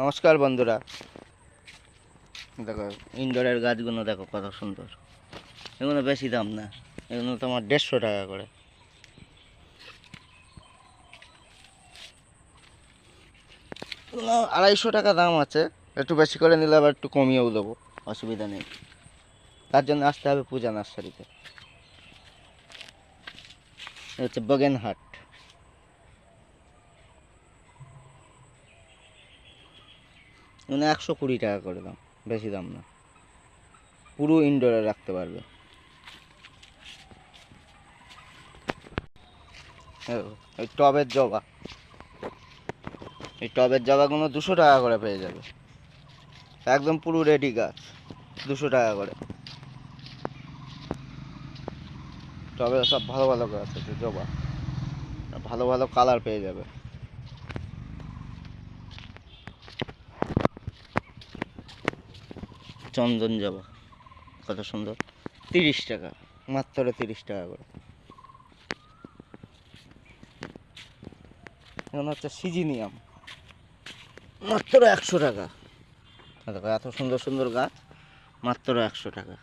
নমস্কার বন্ধুরা, দেখো ইনডোরের গাছগুলো দেখো কত সুন্দর। এগুলো বেশি দাম না, এগুলো তোমার 150 টাকা করে। এগুলো 250 টাকা দাম আছে, একটু বেশি করে নিলে আবার একটু কমিয়েও দেবো, অসুবিধা নেই। তার জন্য আসতে হবে পূজা নার্সারিতে। এটা হচ্ছে বগেনহাট। এগুলো 120 টাকা করে দাম, বেশি দাম না। পুরো ইনডোরে রাখতে পারবে। এই টবের জবা, এই টবের জবাগুলো 200 টাকা করে পেয়ে যাবে। একদম পুরো রেডি গাছ, 200 টাকা করে। টবে সব ভালো ভালো গাছ আছে জবা, ভালো ভালো কালার পেয়ে যাবে। চন্দন জবা কত সুন্দর, 30 টাকা, মাত্র 30 টাকা করে। এখন হচ্ছে সিজিনিয়াম, মাত্র 100 টাকা। দেখো এত সুন্দর সুন্দর গাছ, মাত্র 100 টাকা।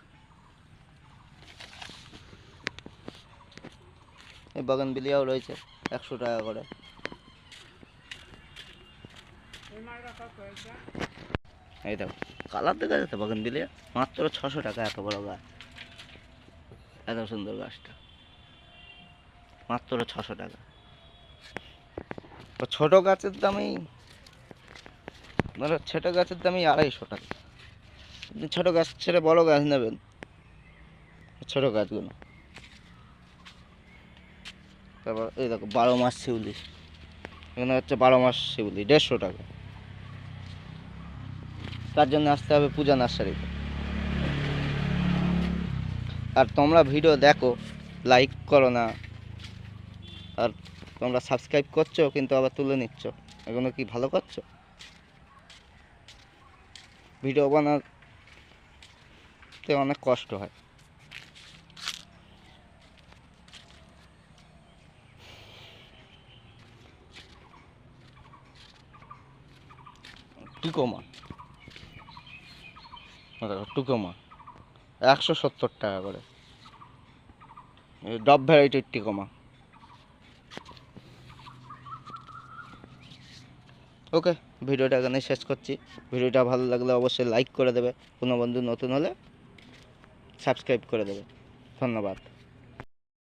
এই বাগানবিলাও রয়েছে 100 টাকা করে। এই দেখো কালার দেখা যাচ্ছে বাগানবিলিয়া, মাত্র 600 টাকা। এত বড় গাছ, এত সুন্দর গাছটা, মাত্র 600 টাকা। তো ছোট গাছের দামেই, ধরো ছোট গাছের দামই 250 টাকা। আপনি ছোট গাছ ছেড়ে বড় গাছ নেবেন, ছোট গাছগুলো। তারপর এই দেখো 12 মাস শিউলি, এখানে হচ্ছে 12 মাস শিউলি 150 টাকা। তার জন্য আসতে হবে পূজা নার্সারিতে। আর তোমরা ভিডিও দেখো, লাইক করো না, আর তোমরা সাবস্ক্রাইব করছো কিন্তু আবার তুলে নিচ্ছ, এগুলো কি ভালো করছো? ভিডিও বানাতে অনেক কষ্ট হয়। টুকোমা, দেখো টুকোমা 170 টাকা করে। ডব ভ্যারাইটির টিকোমা। ওকে, ভিডিওটা এখানে শেষ করছি। ভিডিওটা ভালো লাগলে অবশ্যই লাইক করে দেবে, কোনো বন্ধু নতুন হলে সাবস্ক্রাইব করে দেবে। ধন্যবাদ।